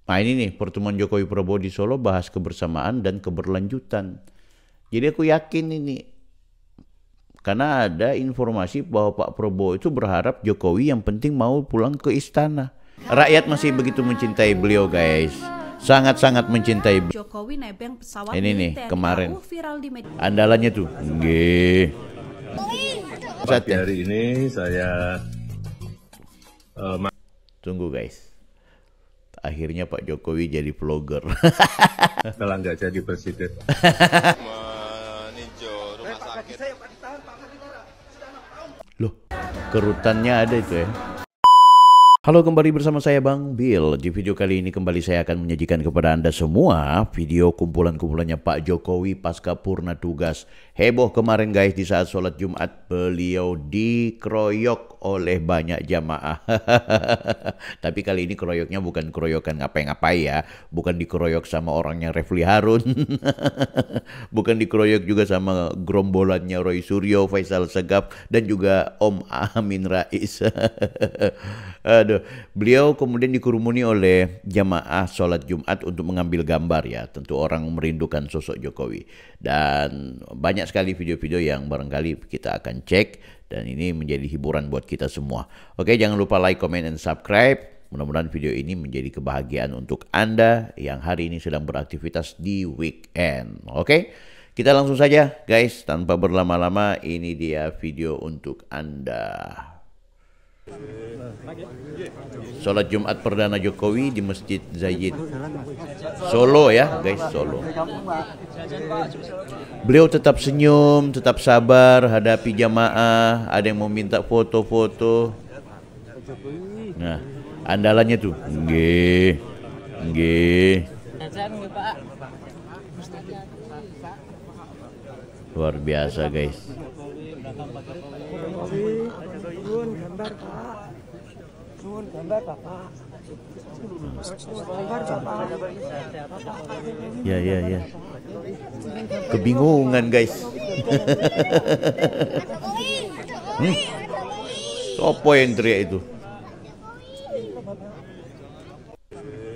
Nah ini nih pertemuan Jokowi Prabowo di Solo bahas kebersamaan dan keberlanjutan. Jadi aku yakin ini karena ada informasi bahwa Pak Prabowo itu berharap Jokowi yang penting mau pulang ke istana. Rakyat masih begitu mencintai beliau guys. Sangat-sangat mencintai beliau. Jokowi nebeng pesawat Ini nih milik TNI kemarin. AU viral di media. Andalannya tuh. Nggih. Pagi hari ini saya Tunggu guys. Akhirnya Pak Jokowi jadi vlogger. telah nggak jadi presiden. Meninjau rumah sakit. Loh, kerutannya ada itu ya. Halo, kembali bersama saya Bang Bill. Di video kali ini kembali saya akan menyajikan kepada Anda semua video kumpulan-kumpulannya Pak Jokowi pasca purna tugas. Heboh kemarin guys di saat sholat Jumat beliau dikeroyok oleh banyak jamaah. Tapi kali ini keroyoknya bukan keroyokan ngapai-ngapai ya. Bukan dikeroyok sama orangnya Refli Harun. Bukan dikeroyok juga sama gerombolannya Roy Suryo, Faisal Segaf, dan juga Om Amin Rais. Aduh, beliau kemudian dikerumuni oleh jamaah sholat Jumat untuk mengambil gambar ya. Tentu orang merindukan sosok Jokowi. Dan banyak sekali video-video yang barangkali kita akan cek. Dan ini menjadi hiburan buat kita semua. Oke, jangan lupa like, comment, dan subscribe. Mudah-mudahan video ini menjadi kebahagiaan untuk Anda yang hari ini sedang beraktivitas di weekend. Oke, kita langsung saja guys. Tanpa berlama-lama, ini dia video untuk Anda. Sholat Jumat perdana Jokowi di Masjid Zayed Solo ya guys, Solo. Beliau tetap senyum, tetap sabar hadapi jamaah. Ada yang mau minta foto-foto. Nah, andalannya tuh nggih. Nggih. Luar biasa guys. Ya. Kebingungan guys. Sopo yang teriak itu?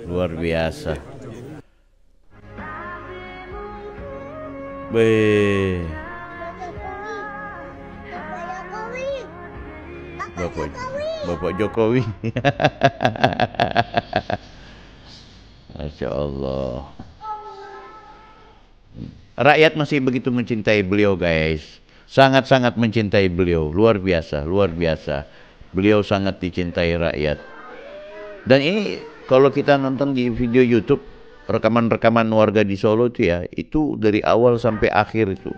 Luar biasa. Be. Bapak Jokowi. Masya Allah. Rakyat masih begitu mencintai beliau guys. Sangat-sangat mencintai beliau. Luar biasa, luar biasa. Beliau sangat dicintai rakyat. Dan ini kalau kita nonton di video YouTube, rekaman-rekaman warga di Solo itu ya, itu dari awal sampai akhir itu.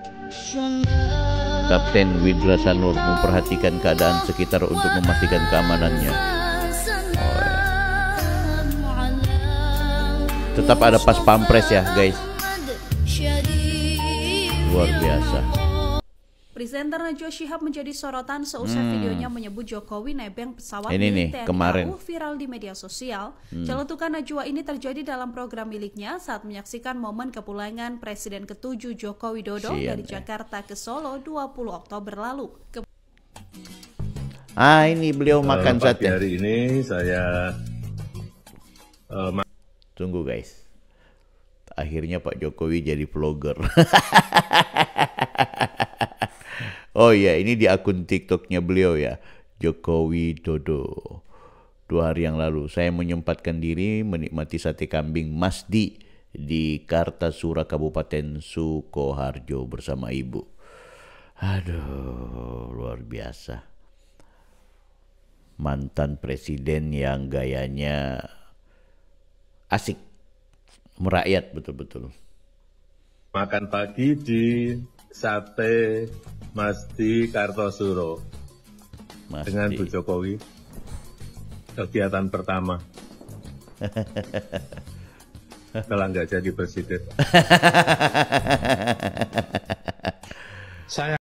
Kapten Widra Sanur memperhatikan keadaan sekitar untuk memastikan keamanannya. Oh, ya. Tetap ada pas pampres ya guys. Luar biasa. Presenter Najwa Shihab menjadi sorotan seusai videonya menyebut Jokowi nebeng pesawat Ini nih, milik TNI kemarin. AU viral di media sosial. Celetukan Najwa ini terjadi dalam program miliknya saat menyaksikan momen kepulangan Presiden ke-7 Joko Widodo dari Jakarta ke Solo 20 Oktober lalu. Ini beliau makan Pagi sate. hari ini saya Tunggu guys. Akhirnya Pak Jokowi jadi vlogger. Oh iya, ini di akun TikToknya beliau ya, Jokowi Dodo. 2 hari yang lalu saya menyempatkan diri menikmati sate kambing Masdi di Kartasura Kabupaten Sukoharjo bersama ibu. Aduh, luar biasa. Mantan presiden yang gayanya asik, merakyat betul-betul. makan pagi di Sate Masdi Kartosuro dengan Bu Jokowi. Kegiatan pertama. Telah nggak jadi presiden. Saya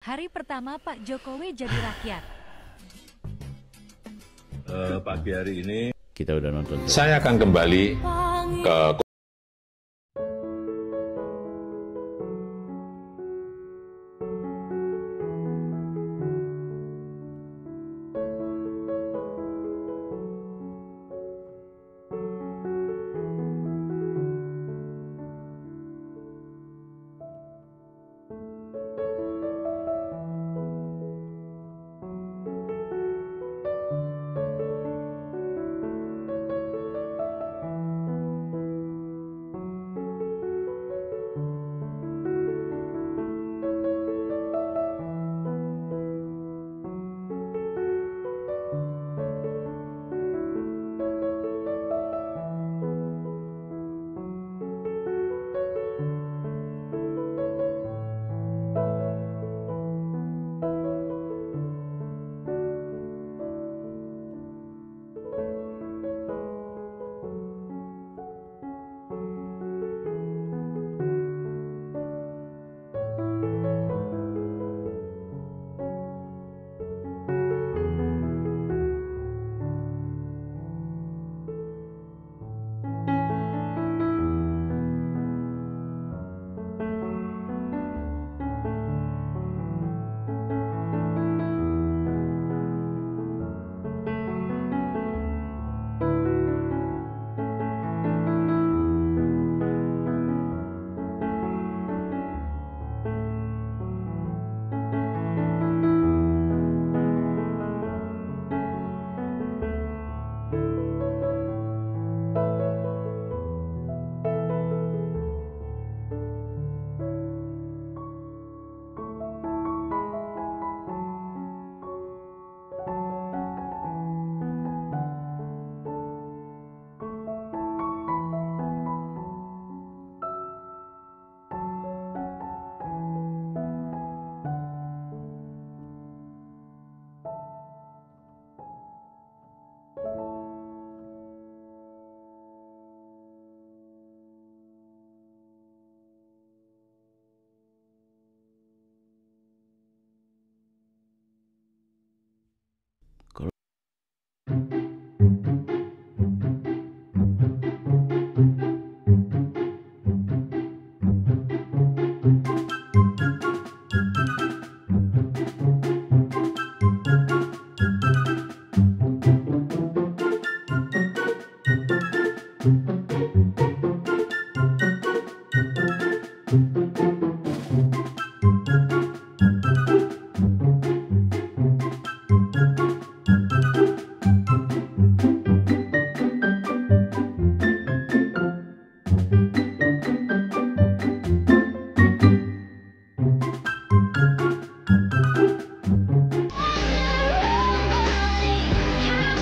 Hari pertama Pak Jokowi jadi rakyat. Pagi hari ini Kita udah nonton. Saya akan kembali ke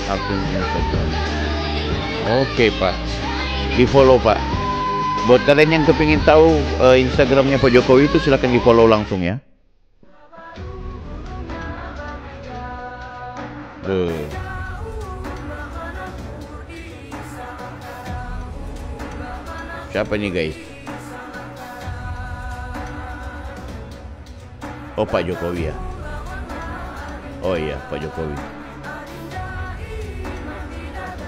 akun Instagram. Oke Pak, di follow Pak. Buat kalian yang kepingin tahu Instagramnya Pak Jokowi itu silahkan di follow langsung ya. Siapa nih guys? Oh Pak Jokowi ya. Oh iya Pak Jokowi.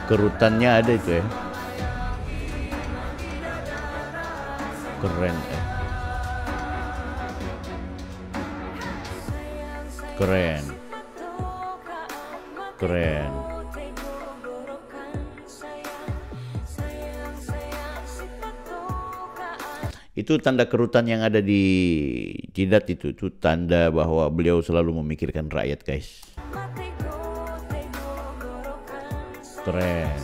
Kerutannya ada itu ya. Keren Keren. Keren. Itu tanda kerutan yang ada di jidat itu tanda bahwa beliau selalu memikirkan rakyat guys. Keren.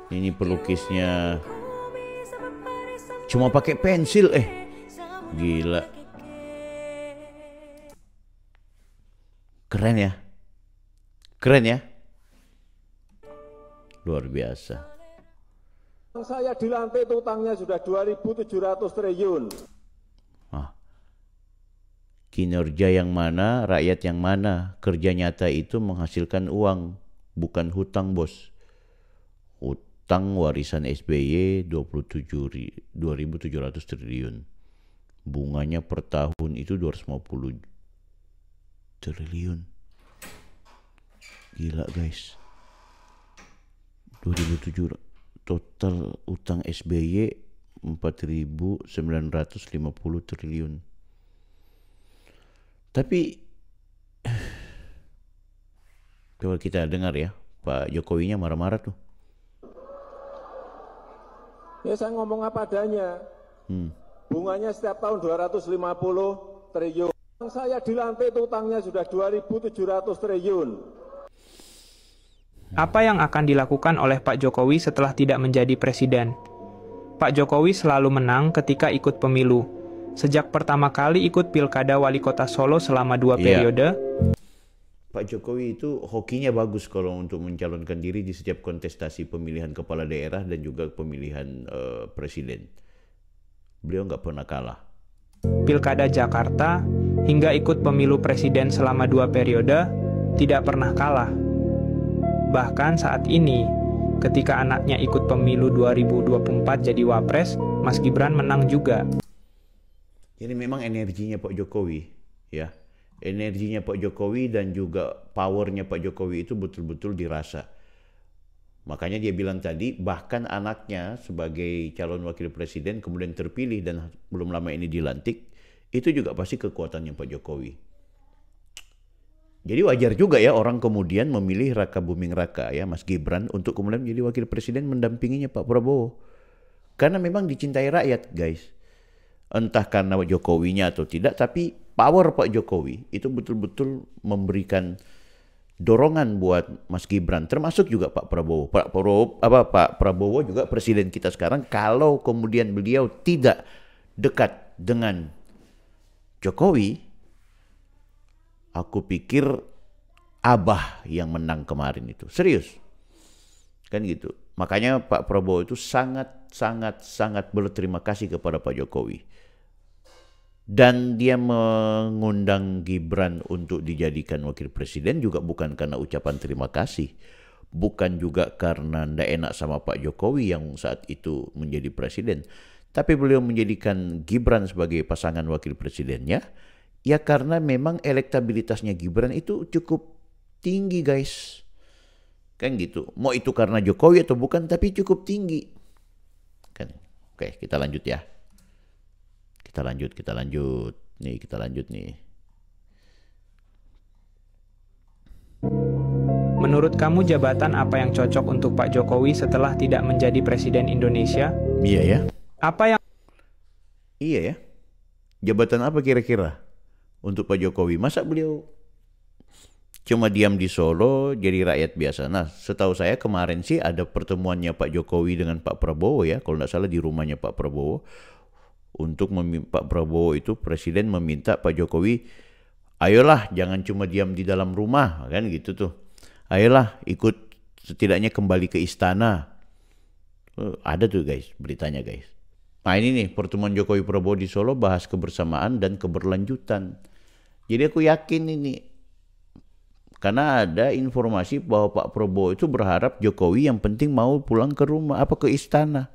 Ini pelukisnya cuma pakai pensil gila. Keren ya. Keren ya. Luar biasa. Saya dilantik itu utangnya sudah 2.700 triliun. Kinerja yang mana, rakyat yang mana? Kerja nyata itu menghasilkan uang, bukan hutang bos. Hutang warisan SBY 2.700 triliun. Bunganya per tahun itu 250 triliun. Gila guys. 2007 total utang SBY 4.950 triliun. Tapi coba kita dengar ya, Pak Jokowinya marah-marah tuh. Ya saya ngomong apa adanya. Bunganya setiap tahun 250 triliun. Saya dilantik itu utangnya sudah 2.700 triliun. Apa yang akan dilakukan oleh Pak Jokowi setelah tidak menjadi presiden? Pak Jokowi selalu menang ketika ikut pemilu. Sejak pertama kali ikut Pilkada Wali Kota Solo selama 2 periode, Pak Jokowi itu hokinya bagus kalau untuk mencalonkan diri di setiap kontestasi pemilihan kepala daerah dan juga pemilihan presiden. Beliau nggak pernah kalah. Pilkada Jakarta, hingga ikut pemilu presiden selama 2 periode, tidak pernah kalah. Bahkan saat ini, ketika anaknya ikut pemilu 2024 jadi wapres, Mas Gibran menang juga. Jadi memang energinya Pak Jokowi, ya, energinya Pak Jokowi dan juga powernya Pak Jokowi itu betul-betul dirasa. Makanya dia bilang tadi, bahkan anaknya sebagai calon wakil presiden kemudian terpilih dan belum lama ini dilantik, itu juga pasti kekuatannya Pak Jokowi. Jadi wajar juga ya orang kemudian memilih Raka Buming Raka ya, Mas Gibran, untuk kemudian menjadi wakil presiden mendampinginya Pak Prabowo. Karena memang dicintai rakyat guys. Entah karena Jokowinya atau tidak, tapi power Pak Jokowi itu betul-betul memberikan dorongan buat Mas Gibran, termasuk juga Pak Prabowo. Pak Prabowo juga presiden kita sekarang. Kalau kemudian beliau tidak dekat dengan Jokowi, aku pikir Abah yang menang kemarin itu. Serius. Kan gitu. Makanya Pak Prabowo itu sangat berterima kasih kepada Pak Jokowi. Dan dia mengundang Gibran untuk dijadikan wakil presiden juga bukan karena ucapan terima kasih. Bukan juga karena tidak enak sama Pak Jokowi yang saat itu menjadi presiden. Tapi beliau menjadikan Gibran sebagai pasangan wakil presidennya. Ya karena memang elektabilitasnya Gibran itu cukup tinggi guys. Kan gitu. Mau itu karena Jokowi atau bukan, tapi cukup tinggi. Kan. Oke, kita lanjut ya. Kita lanjut. Nih, kita lanjut nih. Menurut kamu jabatan apa yang cocok untuk Pak Jokowi setelah tidak menjadi presiden Indonesia? Iya ya. Apa yang... Iya ya. Jabatan apa kira-kira untuk Pak Jokowi? Masa beliau cuma diam di Solo jadi rakyat biasa? Nah, setahu saya kemarin sih ada pertemuannya Pak Jokowi dengan Pak Prabowo ya, kalau nggak salah di rumahnya Pak Prabowo. Untuk Pak Prabowo itu presiden meminta Pak Jokowi, ayolah jangan cuma diam di dalam rumah, kan gitu tuh. Ayolah ikut setidaknya kembali ke istana. Ada tuh guys beritanya guys. Nah ini nih pertemuan Jokowi Prabowo di Solo bahas kebersamaan dan keberlanjutan. Jadi aku yakin ini, karena ada informasi bahwa Pak Prabowo itu berharap Jokowi yang penting mau pulang ke rumah, ke istana.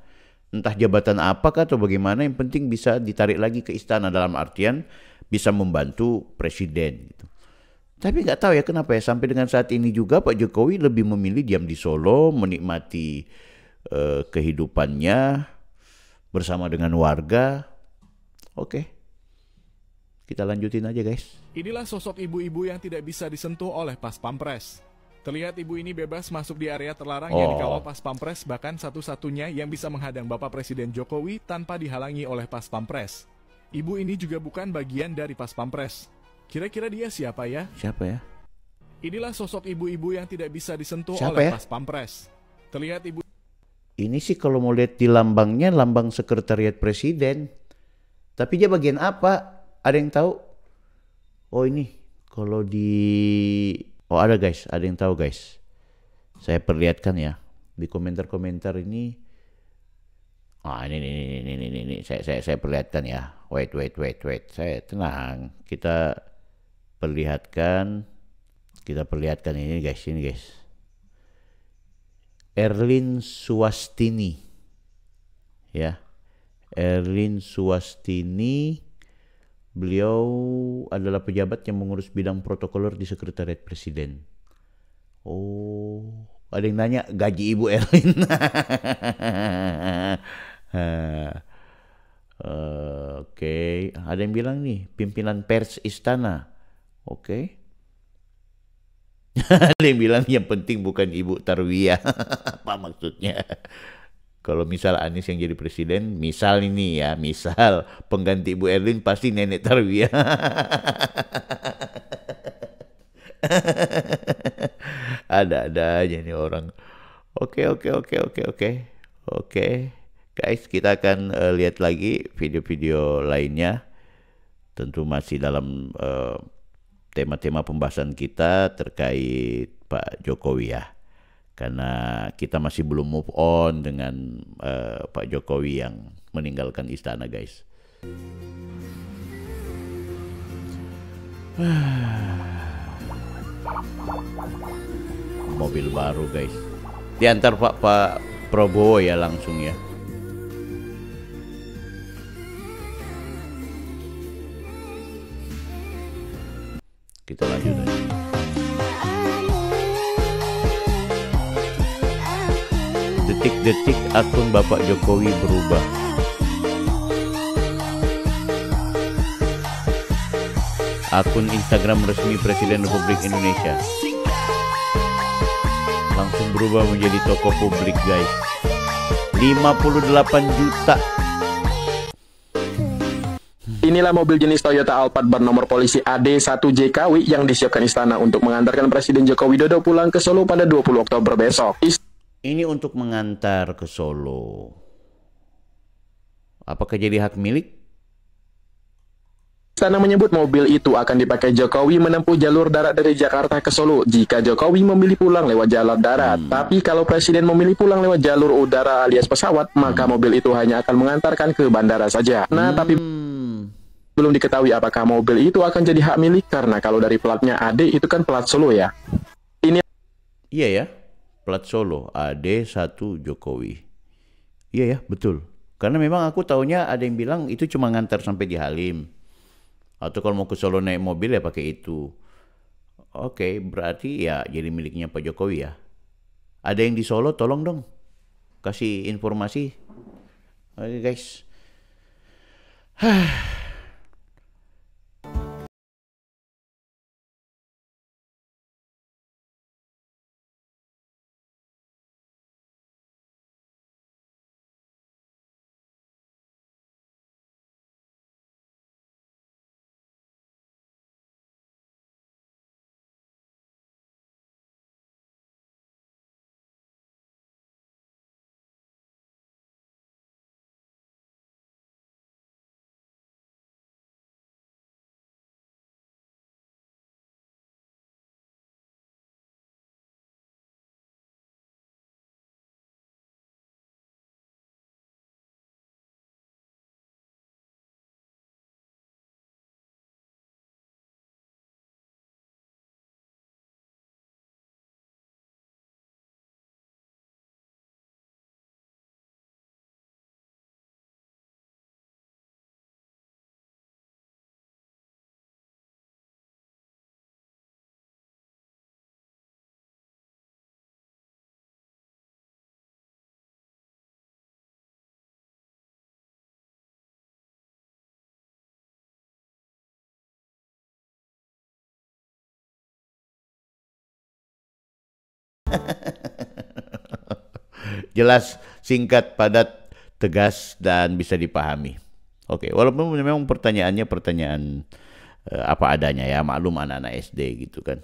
Entah jabatan apakah atau bagaimana, yang penting bisa ditarik lagi ke istana, dalam artian bisa membantu presiden gitu. Tapi nggak tahu ya kenapa ya sampai dengan saat ini juga Pak Jokowi lebih memilih diam di Solo, menikmati kehidupannya bersama dengan warga. Oke. Kita lanjutin aja guys. Inilah sosok ibu-ibu yang tidak bisa disentuh oleh Pas Pampres. Terlihat ibu ini bebas masuk di area terlarang yang dikawal Pas Pampres, bahkan satu-satunya yang bisa menghadang Bapak Presiden Jokowi tanpa dihalangi oleh Pas Pampres. Ibu ini juga bukan bagian dari Pas Pampres. Kira-kira dia siapa ya? Siapa ya? Inilah sosok ibu-ibu yang tidak bisa disentuh siapa oleh ya? Pas Pampres. Terlihat ibu ini sih kalau mau lihat di lambangnya, lambang sekretariat presiden. Tapi dia bagian apa? Ada yang tahu? Oh ini kalau di... Oh ada guys, ada yang tahu guys. Saya perlihatkan ya di komentar-komentar ini. Ini saya perlihatkan ya. Wait. Saya tenang. Kita perlihatkan ini guys. Erlin Suwastini. Ya. Erlin Suwastini Beliau adalah pejabat yang mengurus bidang protokoler di Sekretariat Presiden. Oh, ada yang nanya gaji Ibu Erlin. Oke, ada yang bilang nih pimpinan pers istana. Oke. Ada yang bilang yang penting bukan Ibu Tarwiyah. Apa maksudnya? Kalau misal Anies yang jadi presiden, misal ini ya, misal pengganti Ibu Erlin pasti Nenek Tarwiyah. Ada aja nih orang. Oke. Guys, kita akan lihat lagi video-video lainnya. Tentu masih dalam tema-tema pembahasan kita terkait Pak Jokowi ya. Karena kita masih belum move on dengan Pak Jokowi yang meninggalkan istana, guys. Mobil baru, guys. Diantar Pak Prabowo ya langsung ya. Kita lanjut aja. Detik-detik akun Bapak Jokowi berubah. Akun Instagram resmi Presiden Republik Indonesia langsung berubah menjadi toko publik, guys. 58 juta. Inilah mobil jenis Toyota Alphard bernomor polisi AD1JKW yang disiapkan istana untuk mengantarkan Presiden Joko Widodo pulang ke Solo pada 20 Oktober besok. Ini untuk mengantar ke Solo. Apakah jadi hak milik? Istana menyebut mobil itu akan dipakai Jokowi menempuh jalur darat dari Jakarta ke Solo jika Jokowi memilih pulang lewat jalur darat. Tapi kalau Presiden memilih pulang lewat jalur udara alias pesawat, maka mobil itu hanya akan mengantarkan ke bandara saja. Nah, tapi belum diketahui apakah mobil itu akan jadi hak milik karena kalau dari platnya AD itu kan plat Solo ya. Ini Iya ya, plat Solo AD1 Jokowi. Iya ya, betul. Karena memang aku taunya ada yang bilang itu cuma ngantar sampai di Halim. Atau kalau mau ke Solo naik mobil ya pakai itu. Oke, berarti ya jadi miliknya Pak Jokowi ya. Ada yang di Solo, tolong dong kasih informasi. Oke guys. Jelas, singkat, padat, tegas, dan bisa dipahami. Oke, walaupun memang pertanyaannya pertanyaan apa adanya ya, maklum anak-anak SD gitu kan.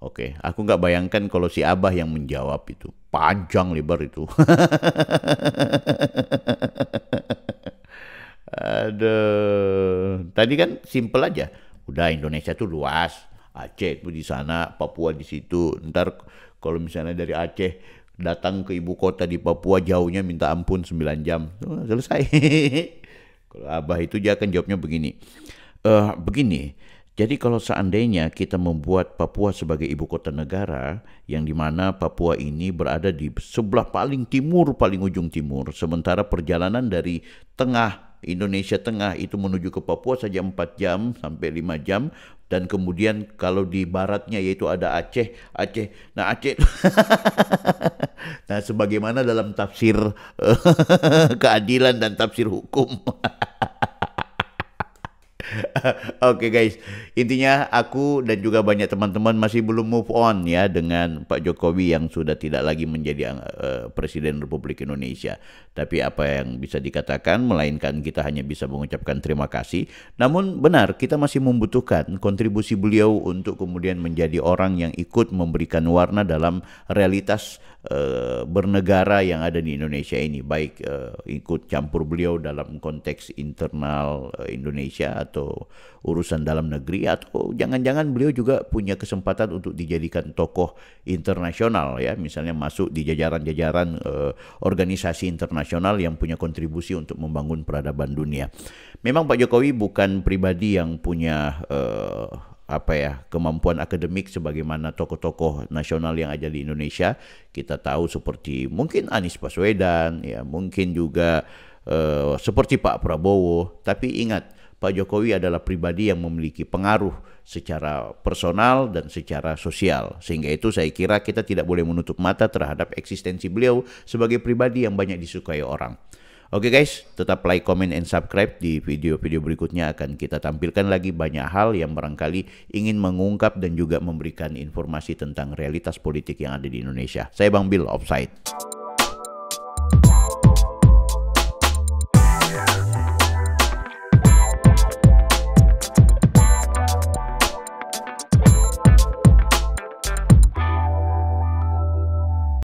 Oke, aku nggak bayangkan kalau si Abah yang menjawab itu. Panjang lebar itu. Aduh, tadi kan simple aja. Udah, Indonesia tuh luas. Aceh tuh di sana, Papua di situ. Ntar kalau misalnya dari Aceh datang ke ibu kota di Papua jauhnya minta ampun 9 jam. Selesai. Kalau Abah itu dia akan jawabnya begini. Begini, jadi kalau seandainya kita membuat Papua sebagai ibu kota negara, yang dimana Papua ini berada di sebelah paling timur, paling ujung timur, sementara perjalanan dari tengah Indonesia Tengah itu menuju ke Papua saja 4 jam sampai 5 jam. Dan kemudian kalau di baratnya yaitu ada Aceh. Nah Aceh, nah sebagaimana dalam tafsir keadilan dan tafsir hukum. Oke guys, intinya aku dan juga banyak teman-teman masih belum move on ya dengan Pak Jokowi yang sudah tidak lagi menjadi Presiden Republik Indonesia. Tapi apa yang bisa dikatakan, melainkan kita hanya bisa mengucapkan terima kasih. Namun benar, kita masih membutuhkan kontribusi beliau untuk kemudian menjadi orang yang ikut memberikan warna dalam realitas bernegara yang ada di Indonesia ini, baik ikut campur beliau dalam konteks internal Indonesia atau urusan dalam negeri, atau jangan-jangan beliau juga punya kesempatan untuk dijadikan tokoh internasional ya, misalnya masuk di jajaran-jajaran organisasi internasional yang punya kontribusi untuk membangun peradaban dunia. Memang Pak Jokowi bukan pribadi yang punya kemampuan akademik sebagaimana tokoh-tokoh nasional yang ada di Indonesia. Kita tahu seperti mungkin Anies Baswedan, ya mungkin juga seperti Pak Prabowo. Tapi ingat, Pak Jokowi adalah pribadi yang memiliki pengaruh secara personal dan secara sosial. Sehingga itu saya kira kita tidak boleh menutup mata terhadap eksistensi beliau sebagai pribadi yang banyak disukai orang. Oke guys, tetap like, comment, and subscribe. Di video-video berikutnya akan kita tampilkan lagi banyak hal yang barangkali ingin mengungkap dan juga memberikan informasi tentang realitas politik yang ada di Indonesia. Saya Bang Bill, Offside.